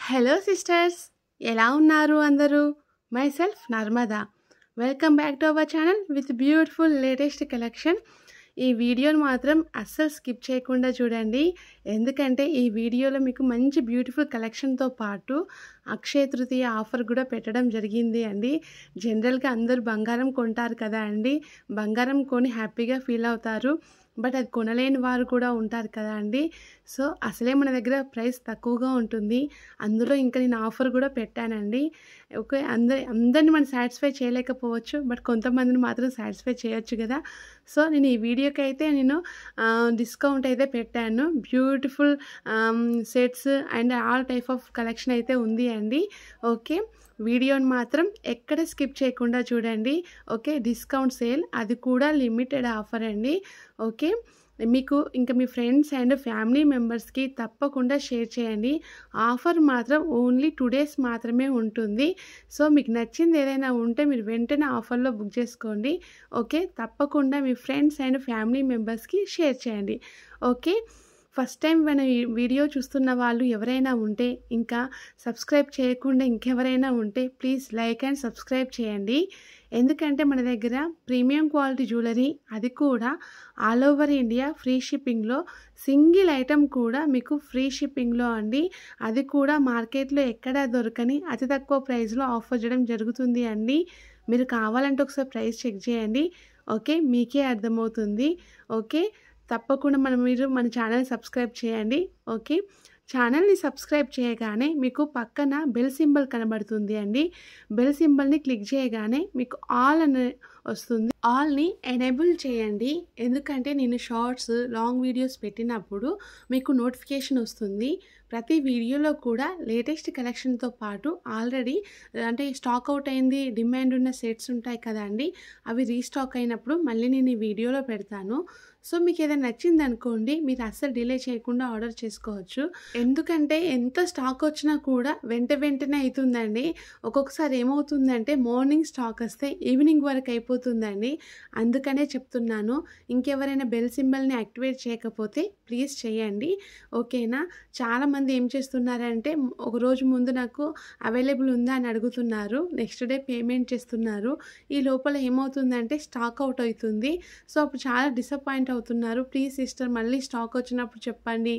Hello sisters, ఎలా ఉన్నారు అందరూ? My self Narmada. Welcome back to our channel with beautiful latest collection. ఈ వీడియోని మాత్రం అస్సలు స్కిప్ చేయకుండా చూడండి, ఎందుకంటే ఈ వీడియోలో మీకు మంచి బ్యూటిఫుల్ కలెక్షన్తో పాటు అక్షయ తృతీయ ఆఫర్ కూడా పెట్టడం జరిగింది అండి. జనరల్గా అందరూ బంగారం కొంటారు కదా అండి, బంగారం కొని హ్యాపీగా ఫీల్ అవుతారు. బట్ అది కొనలేని వారు కూడా ఉంటారు కదా అండి. సో అసలే మన దగ్గర ప్రైస్ తక్కువగా ఉంటుంది, అందులో ఇంకా నేను ఆఫర్ కూడా పెట్టానండి. ఓకే, అందరిని మనం సాటిస్ఫై చేయలేకపోవచ్చు, బట్ కొంతమందిని మాత్రం సాటిస్ఫై చేయొచ్చు కదా. సో నేను ఈ వీడియోకి అయితే నేను డిస్కౌంట్ అయితే పెట్టాను. Beautiful sets and all type of collection అయితే ఉంది అండి. ఓకే, వీడియోని మాత్రం ఎక్కడ స్కిప్ చేయకుండా చూడండి. ఓకే, డిస్కౌంట్ సేల్, అది కూడా లిమిటెడ్ ఆఫర్ అండి. ఓకే, మీకు ఇంకా మీ ఫ్రెండ్స్ అండ్ ఫ్యామిలీ మెంబర్స్కి తప్పకుండా షేర్ చేయండి. ఆఫర్ మాత్రం ఓన్లీ 2 days మాత్రమే ఉంటుంది. సో మీకు నచ్చింది ఏదైనా ఉంటే మీరు వెంటనే ఆఫర్లో బుక్ చేసుకోండి. ఓకే, తప్పకుండా మీ ఫ్రెండ్స్ అండ్ ఫ్యామిలీ మెంబర్స్కి షేర్ చేయండి. ఓకే, ఫస్ట్ టైం మన ఈ వీడియో చూస్తున్న వాళ్ళు ఎవరైనా ఉంటే, ఇంకా సబ్స్క్రైబ్ చేయకుండా ఇంకెవరైనా ఉంటే ప్లీజ్ లైక్ అండ్ సబ్స్క్రైబ్ చేయండి. ఎందుకంటే మన దగ్గర ప్రీమియం క్వాలిటీ జ్యువెలరీ, అది కూడా ఆల్ ఓవర్ ఇండియా ఫ్రీ షిప్పింగ్లో, సింగిల్ ఐటెం కూడా మీకు ఫ్రీ షిప్పింగ్లో అండి. అది కూడా మార్కెట్లో ఎక్కడా దొరకని అతి తక్కువ ప్రైస్లో ఆఫర్ చేయడం జరుగుతుంది అండి. మీరు కావాలంటే ఒకసారి ప్రైస్ చెక్ చేయండి. ఓకే, మీకే అర్థమవుతుంది. ఓకే, తప్పకుండా మీరు మన ఛానల్ సబ్స్క్రైబ్ చేయండి. ఓకే, ఛానల్ని సబ్స్క్రైబ్ చేయగానే మీకు పక్కన బెల్ సింబల్ కనబడుతుంది అండి. బెల్ సింబల్ని క్లిక్ చేయగానే మీకు ఆల్ అని వస్తుంది, ఆల్ని ఎనేబుల్ చేయండి. ఎందుకంటే నేను షార్ట్స్, లాంగ్ వీడియోస్ పెట్టినప్పుడు మీకు నోటిఫికేషన్ వస్తుంది. ప్రతి వీడియోలో కూడా లేటెస్ట్ కలెక్షన్తో పాటు ఆల్రెడీ అంటే స్టాక్ అవుట్ అయింది, డిమాండ్ ఉన్న సెట్స్ ఉంటాయి కదా అండి, అవి రీస్టాక్ అయినప్పుడు మళ్ళీ నేను ఈ వీడియోలో పెడతాను. సో మీకు ఏదైనా నచ్చింది అనుకోండి, మీరు అస్సలు డిలే చేయకుండా ఆర్డర్ చేసుకోవచ్చు. ఎందుకంటే ఎంత స్టాక్ వచ్చినా కూడా వెంటనే అవుతుందండి. ఒక్కొక్కసారి ఏమవుతుందంటే మార్నింగ్ స్టాక్ వస్తే ఈవినింగ్ వరకు అయిపోతుందండి. అందుకనే చెప్తున్నాను, ఇంకెవరైనా బెల్ సింబల్ని యాక్టివేట్ చేయకపోతే ప్లీజ్ చేయండి. ఓకేనా. చాలామంది ఏం చేస్తున్నారంటే ఒక రోజు ముందు నాకు అవైలబుల్ ఉందా అని అడుగుతున్నారు, నెక్స్ట్ డే పేమెంట్ చేస్తున్నారు. ఈ లోపల ఏమవుతుందంటే స్టాక్ అవుట్ అవుతుంది. సో అప్పుడు చాలా డిసప్పాయింట్ అవుతున్నారు. ప్లీజ్ సిస్టర్, మళ్ళీ స్టాక్ వచ్చినప్పుడు చెప్పండి,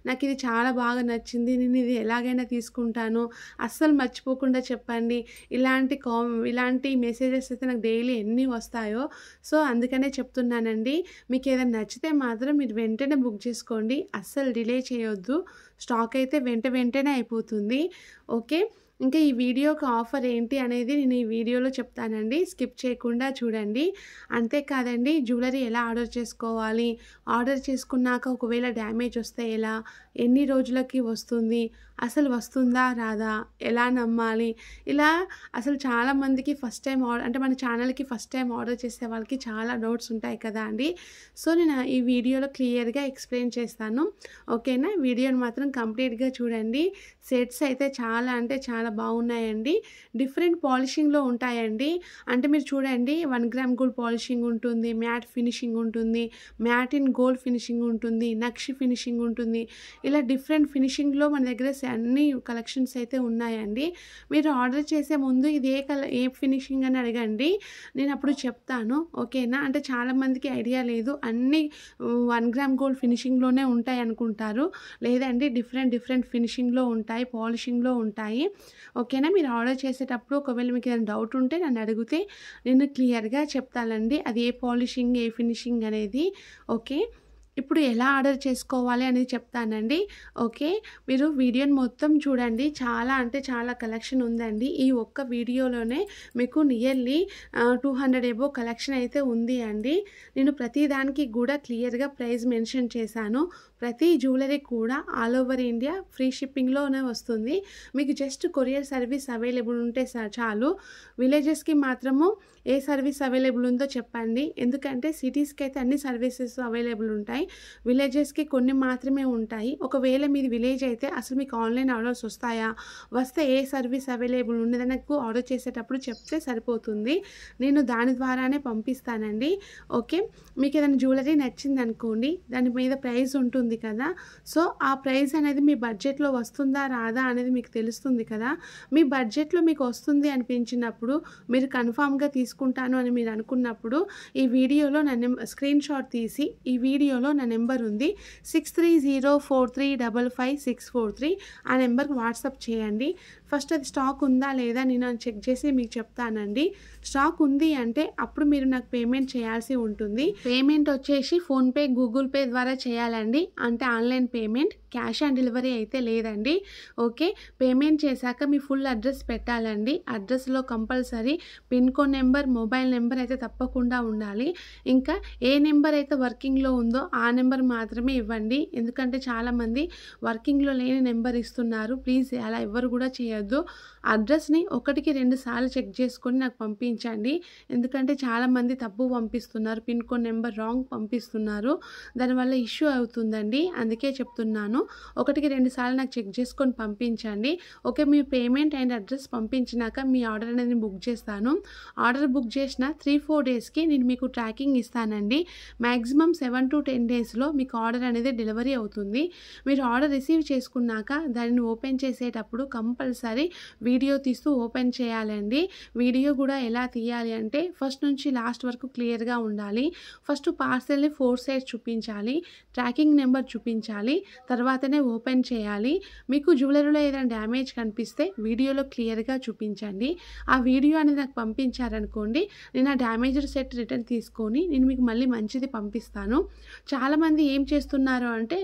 నాకు ఇది చాలా బాగా నచ్చింది, నేను ఇది ఎలాగైనా తీసుకుంటాను, అస్సలు మర్చిపోకుండా చెప్పండి. ఇలాంటి మెసేజెస్ అయితే నాకు డైలీ ఎన్ని వస్తాయో. సో అందుకనే చెప్తున్నానండి, మీకు ఏదైనా నచ్చితే మాత్రం మీరు వెంటనే బుక్ చేసుకోండి, అస్సలు డిలే చేయొద్దు. స్టాక్ అయితే వెంటనే అయిపోతుంది. ఓకే, ఇంకా ఈ వీడియోకి ఆఫర్ ఏంటి అనేది నేను ఈ వీడియోలో చెప్తానండి, స్కిప్ చేయకుండా చూడండి. అంతేకాదండి, జ్యువెలరీ ఎలా ఆర్డర్ చేసుకోవాలి, ఆర్డర్ చేసుకున్నాక ఒకవేళ డ్యామేజ్ వస్తే ఎలా, ఎన్ని రోజులకి వస్తుంది, అసలు వస్తుందా రాదా, ఎలా నమ్మాలి, ఇలా అసలు చాలామందికి ఫస్ట్ టైం అంటే మన ఛానల్కి ఫస్ట్ టైం ఆర్డర్ చేసే వాళ్ళకి చాలా డౌట్స్ ఉంటాయి కదా అండి. సో నేను ఈ వీడియోలో క్లియర్గా ఎక్స్ప్లెయిన్ చేస్తాను. ఓకేనా, వీడియోని మాత్రం కంప్లీట్గా చూడండి. సెట్స్ అయితే చాలా అంటే చాలా బాగున్నాయండి. డిఫరెంట్ పాలిషింగ్లో ఉంటాయండి. అంటే మీరు చూడండి, 1 గ్రామ్ గోల్డ్ పాలిషింగ్ ఉంటుంది, మ్యాట్ ఫినిషింగ్ ఉంటుంది, మ్యాట్ ఇన్ గోల్డ్ ఫినిషింగ్ ఉంటుంది, నక్షి ఫినిషింగ్ ఉంటుంది. ఇలా డిఫరెంట్ ఫినిషింగ్లో మన దగ్గర అన్ని కలెక్షన్స్ అయితే ఉన్నాయండి. మీరు ఆర్డర్ చేసే ముందు ఇది ఏ ఫినిషింగ్ అని అడగండి, నేను అప్పుడు చెప్తాను. ఓకేనా. అంటే చాలామందికి ఐడియా లేదు, అన్నీ 1 గ్రామ్ గోల్డ్ ఫినిషింగ్లోనే ఉంటాయి అనుకుంటారు. లేదండి, డిఫరెంట్ ఫినిషింగ్లో ఉంటాయి, పాలిషింగ్లో ఉంటాయి. ఓకేనా. మీరు ఆర్డర్ చేసేటప్పుడు ఒకవేళ మీకు ఏదైనా డౌట్ ఉంటే నన్ను అడిగితే నేను క్లియర్గా చెప్తానండి, అది ఏ పాలిషింగ్ ఏ ఫినిషింగ్ అనేది. ఓకే, ఇప్పుడు ఎలా ఆర్డర్ చేసుకోవాలి అనేది చెప్తానండి. ఓకే, మీరు వీడియోని మొత్తం చూడండి, చాలా అంటే చాలా కలెక్షన్ ఉందండి. ఈ ఒక్క వీడియోలోనే మీకు నియర్లీ 200 ఎబో కలెక్షన్ అయితే ఉంది అండి. నేను ప్రతి దానికి కూడా క్లియర్గా ప్రైస్ మెన్షన్ చేశాను. ప్రతి జ్యువెలరీ కూడా ఆల్ ఓవర్ ఇండియా ఫ్రీ షిప్పింగ్లోనే వస్తుంది. మీకు జస్ట్ కొరియర్ సర్వీస్ అవైలబుల్ ఉంటే చాలు. విలేజెస్కి మాత్రము ఏ సర్వీస్ అవైలబుల్ ఉందో చెప్పండి, ఎందుకంటే సిటీస్కి అయితే అన్ని సర్వీసెస్ అవైలబుల్ ఉంటాయి, విలేజెస్‌కి కొన్ని మాత్రమే ఉంటాయి. ఒకవేళ మీది విలేజ్ అయితే అసలు మీకు ఆన్‌లైన్ ఆర్డర్స్ వస్తాయా? వస్తే ఏ సర్వీస్ అవైలబుల్ ఉన్నదని నాకు ఆర్డర్ చేసేటప్పుడు చెప్తే సరిపోతుంది. నేను దాని ద్వారానే పంపిస్తానండి. ఓకే. మీకేదైనా జ్యువెలరీ నచ్చిందనుకోండి, దాని మీద ప్రైస్ ఉంటుంది కదా! సో, ఆ ప్రైస్ అనేది మీ బడ్జెట్‌లో వస్తుందా? రాదా? అనేది మీకు తెలుస్తుంది కదా! మీ బడ్జెట్‌లో మీకు వస్తుంది అనిపించినప్పుడు, మీరు కన్ఫర్మ్‌గా తీసుకుంటాను అని మీరు అనుకున్నప్పుడు, ఈ వీడియోలో స్క్రీన్ షాట్ తీసి, ఈ వీడియోలో నా నెంబర్ ఉంది. 6304355643 ఆ నెంబర్‌కి వాట్సాప్ చేయండి. ఫస్ట్ అది స్టాక్ ఉందా? లేదా? నేను చెక్ చేసి మీకు చెప్తానండి. స్టాక్ ఉంది అంటే అప్పుడు మీరు నాకు పేమెంట్ చేయాల్సి ఉంటుంది. పేమెంట్ వచ్చేసి ఫోన్‌పే, గూగుల్ పే ద్వారా చేయాలండి. అంటే online payment. Cash on delivery అయితే లేదండి. ఓకే. పేమెంట్ చేశాక మీ ఫుల్ అడ్రస్ పెట్టాలండి. అడ్రస్‌లో compulsory pin code number, mobile number అయితే తప్పకుండా ఉండాలి. ఇంకా ఏ నెంబర్ అయితే వర్కింగ్‌లో ఉందో ఆ నెంబర్ మాత్రమే ఇవ్వండి. ఎందుకంటే చాలామంది వర్కింగ్‌లో లేని నెంబర్ ఇస్తున్నారు. ప్లీజ్ అలా ఎవ్వరు కూడా చేయొద్దు. అడ్రస్‌ని 1కి 2 సార్లు చెక్ చేసుకొని నాకు పంపించండి. ఎందుకంటే చాలామంది తప్పు పంపిస్తున్నారు. పిన్ కోడ్ నెంబర్ రాంగ్ పంపిస్తున్నారు. దానివల్ల ఇష్యూ అవుతుందండి. అందుకే చెప్తున్నాను. 1కి 2 సార్లు నాకు చెక్ చేసుకొని పంపించండి. ఓకే. మీ పేమెంట్ అండ్ అడ్రస్ పంపించినాక మీ ఆర్డర్ అనేది బుక్ చేస్తాను. ఆర్డర్ బుక్ చేసిన 3-4 డేస్‌కి నేను మీకు ట్రాకింగ్ ఇస్తానండి. మాక్సిమం 7-10 డేస్‌లో మీకు ఆర్డర్ అనేది డెలివరీ అవుతుంది. మీరు ఆర్డర్ రిసీవ్ చేసుకున్నాక దానిని ఓపెన్ చేసేటప్పుడు కంపల్సరీ వీడియో తీస్తూ ఓపెన్ చేయాలండి. వీడియో కూడా ఎలా తీయాలి అంటే ఫస్ట్ నుంచి లాస్ట్ వరకు క్లియర్‌గా ఉండాలి. ఫస్ట్ పార్సెల్‌ని 4 సైడ్స్ చూపించాలి. ట్రాకింగ్ నెంబర్ చూపించాలి. తర్వాతనే ఓపెన్ చేయాలి. మీకు జ్యువెలరీలో ఏదైనా డ్యామేజ్ కనిపిస్తే వీడియోలో క్లియర్‌గా చూపించండి. ఆ వీడియో అనేది నాకు పంపించారనుకోండి, నేను ఆ డ్యామేజ్డ్ సెట్ రిటర్న్ తీసుకొని నేను మీకు మళ్ళీ మంచిది పంపిస్తాను. చాలామంది ఏం చేస్తున్నారు అంటే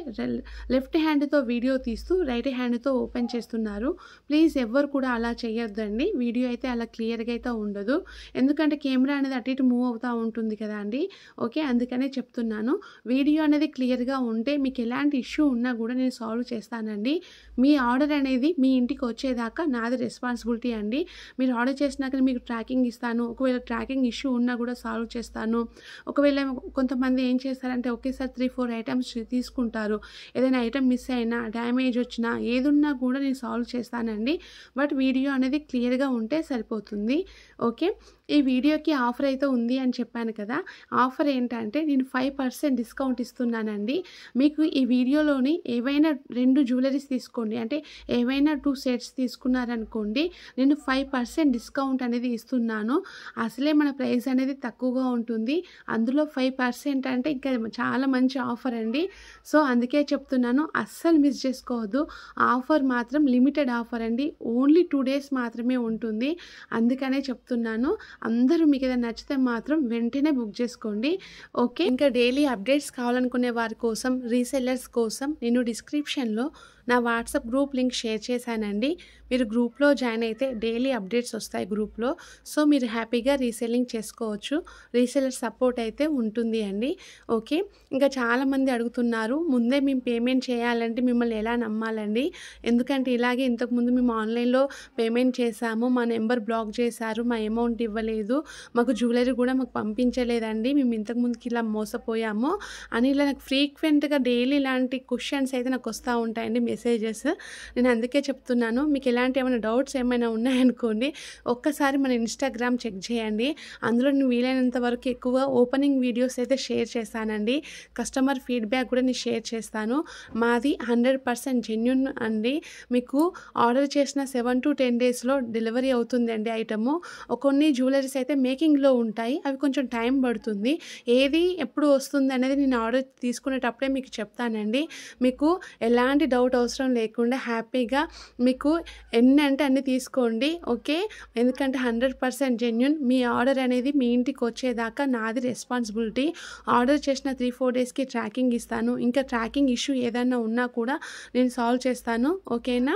లెఫ్ట్ హ్యాండ్‌తో వీడియో తీస్తూ రైట్ హ్యాండ్‌తో ఓపెన్ చేస్తున్నారు. ప్లీజ్ ఎవ్వరు కూడా అలా చేయొద్దండి. వీడియో అయితే అలా క్లియర్‌గా అయితే ఉండదు. ఎందుకంటే కెమెరా అనేది అటు ఇటు మూవ్ అవుతూ ఉంటుంది కదా అండి. ఓకే. అందుకనే చెప్తున్నాను. వీడియో అనేది క్లియర్‌గా ఉంటే మీకు ఎలాంటి ఇష్యూ ఉన్నా కూడా నేను సాల్వ్ చేస్తానండి. మీ ఆర్డర్ అనేది మీ ఇంటికి వచ్చేదాకా నాది రెస్పాన్సిబిలిటీ అండి. మీరు ఆర్డర్ చేసినాక మీకు ట్రాకింగ్ ఇస్తాను. ఒకవేళ ట్రాకింగ్ ఇష్యూ ఉన్నా కూడా సాల్వ్ చేస్తాను. ఒకవేళ కొంతమంది ఏం చేస్తారంటే ఒకేసారి 3-4 ఐటమ్స్ తీసుకుంటారు. ఏదైనా ఐటమ్ మిస్ అయినా, డ్యామేజ్ వచ్చినా, ఏదున్నా కూడా నేను సాల్వ్ చేస్తానండి. బట్ వీడియో అనేది క్లియర్‌గా ఉంటే సరిపోతుంది. ఓకే. ఈ వీడియోకి ఆఫర్ అయితే ఉంది అని చెప్పాను కదా! ఆఫర్ ఏంటంటే నేను 5% డిస్కౌంట్ ఇస్తున్నానండి. మీకు ఈ వీడియోలోని ఏవైనా 2 జ్యువెలరీస్ తీసుకోండి. అంటే ఏవైనా 2 సెట్స్ తీసుకున్నారనుకోండి, నేను 5% డిస్కౌంట్ అనేది ఇస్తున్నాను. అసలే మన ప్రైస్ అనేది తక్కువగా ఉంటుంది. అందులో 5% అంటే ఇంకా చాలా మంచి ఆఫర్ అండి. సో, అందుకే చెప్తున్నాను. అస్సలు మిస్ చేసుకోవద్దు. ఆఫర్ మాత్రం లిమిటెడ్ ఆఫర్ అండి. ఓన్లీ 2 డేస్ మాత్రమే ఉంటుంది. అందుకనే చెప్తున్నాను. అందరూ మీకు ఏదైనా నచ్చితే మాత్రం వెంటనే బుక్ చేసుకోండి. ఓకే. ఇంకా డైలీ అప్డేట్స్ కావాలనుకునే వారి కోసం, రీసెల్లర్స్ కోసం నేను డిస్క్రిప్షన్‌లో నా వాట్సాప్ గ్రూప్ లింక్ షేర్ చేశానండి. మీరు గ్రూప్‌లో జాయిన్ అయితే డైలీ అప్డేట్స్ వస్తాయి గ్రూప్‌లో. సో, మీరు హ్యాపీగా రీసెల్లింగ్ చేసుకోవచ్చు. రీసెల్లర్ సపోర్ట్ అయితే ఉంటుంది అండి. ఓకే. ఇంకా చాలామంది అడుగుతున్నారు, ముందే మేము పేమెంట్ చేయాలంటే మిమ్మల్ని ఎలా నమ్మాలండి? ఎందుకంటే ఇలాగే ఇంతకుముందు మేము ఆన్‌లైన్‌లో పేమెంట్ చేశాము. మా నెంబర్ బ్లాక్ చేశారు. మా అమౌంట్ ఇవ్వలేదు. మాకు జ్యువెలరీ కూడా మాకు పంపించలేదండి. మేము ఇంతకుముందుకి ఇలా మోసపోయాము అని ఇలా నాకు ఫ్రీక్వెంట్‌గా డైలీ ఇలాంటి క్వెషన్స్ అయితే నాకు వస్తూ ఉంటాయండి, మెసేజెస్. నేను అందుకే చెప్తున్నాను. మీకు ఎలాంటి ఏమైనా డౌట్స్ ఏమైనా ఉన్నాయనుకోండి, ఒక్కసారి మన ఇన్‌స్టాగ్రామ్ చెక్ చేయండి. అందులో నేను వీలైనంత వరకు ఎక్కువ ఓపెనింగ్ వీడియోస్ అయితే షేర్ చేస్తానండి. కస్టమర్ ఫీడ్‌బ్యాక్ కూడా నేను షేర్ చేస్తాను. మాది 100% జెన్యూన్ అండి. మీకు ఆర్డర్ చేసిన 7-10 డేస్‌లో డెలివరీ అవుతుందండి ఐటము. కొన్ని జ్యువెలరీస్ అయితే మేకింగ్‌లో ఉంటాయి. అవి కొంచెం టైం పడుతుంది. ఏది ఎప్పుడు వస్తుంది అనేది నేను ఆర్డర్ తీసుకునేటప్పుడే మీకు చెప్తానండి. మీకు ఎలాంటి డౌట్ అవసరం లేకుండా హ్యాపీగా మీకు ఎన్ని అంటే అన్ని తీసుకోండి. ఓకే. ఎందుకంటే 100% జెన్యూన్. మీ ఆర్డర్ అనేది మీ ఇంటికి వచ్చేదాకా నాది రెస్పాన్సిబిలిటీ. ఆర్డర్ చేసిన 3-4 డేస్‌కి ట్రాకింగ్ ఇస్తాను. ఇంకా ట్రాకింగ్ ఇష్యూ ఏదైనా ఉన్నా కూడా నేను సాల్వ్ చేస్తాను. ఓకేనా.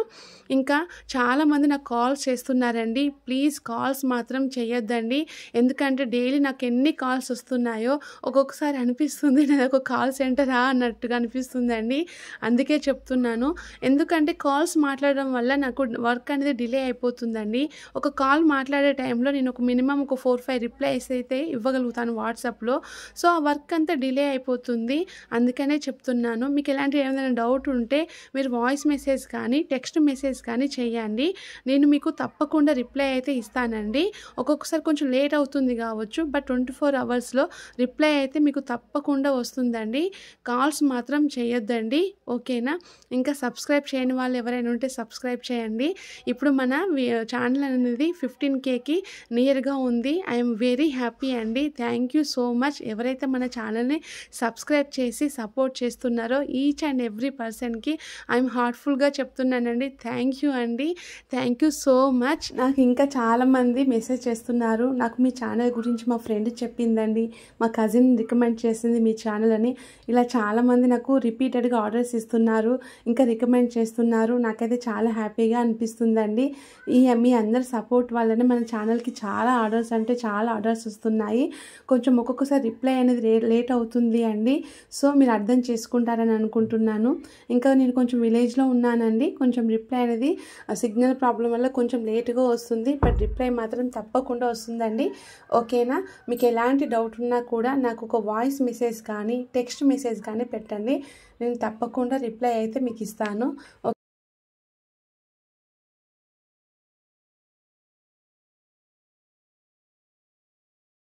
ఇంకా చాలామంది నాకు కాల్స్ చేస్తున్నారండి. ప్లీజ్ కాల్స్ మాత్రం చేయొద్దండి. ఎందుకంటే డైలీ నాకు ఎన్ని కాల్స్ వస్తున్నాయో ఒక్కొక్కసారి అనిపిస్తుంది నాది ఒక కాల్ సెంటరా అన్నట్టుగా అనిపిస్తుందండి. అందుకే చెప్తున్నాను. ఎందుకంటే కాల్స్ మాట్లాడడం వల్ల నాకు వర్క్ అనేది డిలే అయిపోతుందండి. ఒక కాల్ మాట్లాడే టైంలో నేను మినిమమ్ ఒక 4, 5 రిప్లైస్ అయితే ఇవ్వగలుగుతాను వాట్సాప్‌లో. సో, ఆ వర్క్ అంతా డిలే అయిపోతుంది. అందుకనే చెప్తున్నాను. మీకు ఎలాంటి ఏమైనా డౌట్ ఉంటే మీరు వాయిస్ మెసేజ్ కానీ, టెక్స్ట్ మెసేజ్ కానీ చేయండి. నేను మీకు తప్పకుండా రిప్లై అయితే ఇస్తానండి. ఒక్కొక్కసారి కొంచెం లేట్ అవుతుంది కావచ్చు. బట్ 24 అవర్స్‌లో రిప్లై అయితే మీకు తప్పకుండా వస్తుందండి. కాల్స్ మాత్రం చేయొద్దండి. ఓకేనా? ఇంకా సబ్స్క్రైబ్ చేయని వాళ్ళు ఎవరైనా ఉంటే సబ్స్క్రైబ్ చేయండి. ఇప్పుడు మన ఛానల్ అనేది 15Kకి నియర్‌గా ఉంది. ఐఎమ్ వెరీ హ్యాపీ అండి. Thank you so much. ఎవరైతే మన ఛానల్‌ని సబ్స్క్రైబ్ చేసి సపోర్ట్ చేస్తున్నారో ఈచ్ అండ్ ఎవ్రీ పర్సన్‌కి ఐఎమ్ హార్ట్‌ఫుల్‌గా చెప్తున్నానండి. థ్యాంక్ యూ అండి. Thank you so much. నాకు ఇంకా చాలామంది మెసేజ్ చేస్తున్నారు. నాకు మీ ఛానల్ గురించి మా ఫ్రెండ్ చెప్పిందండి, మా కజిన్ రికమెండ్ చేసింది మీ ఛానల్ అని. ఇలా చాలామంది నాకు రిపీటెడ్గా ఆర్డర్స్ ఇస్తున్నారు, ఇంకా రికమెండ్ చేస్తున్నారు. నాకైతే చాలా హ్యాపీగా అనిపిస్తుందండి. మీ అందరి సపోర్ట్ వల్లనే మన ఛానల్కి చాలా ఆర్డర్స్ అంటే చాలా ఆర్డర్స్ వస్తున్నాయి. కొంచెం ఒక్కొక్కసారి రిప్లై అనేది లేట్ అవుతుంది అండి. సో, మీరు అర్థం చేసుకుంటారని అనుకుంటున్నాను. ఇంకా నేను కొంచెం విలేజ్లో ఉన్నానండి. కొంచెం రిప్లై అనేది సిగ్నల్ ప్రాబ్లం వల్ల కొంచెం లేట్గా వస్తుంది. బట్ రిప్లై మాత్రం తప్పకుండా వస్తుందండి. ఓకేనా? మీకు ఎలాంటి డౌట్ ఉన్నా కూడా నాకు ఒక వాయిస్ మెసేజ్ కానీ, టెక్స్ట్ మెసేజ్ కానీ పెట్టండి. నేను తప్పకుండా రిప్లై అయితే మీకు ఇస్తాను.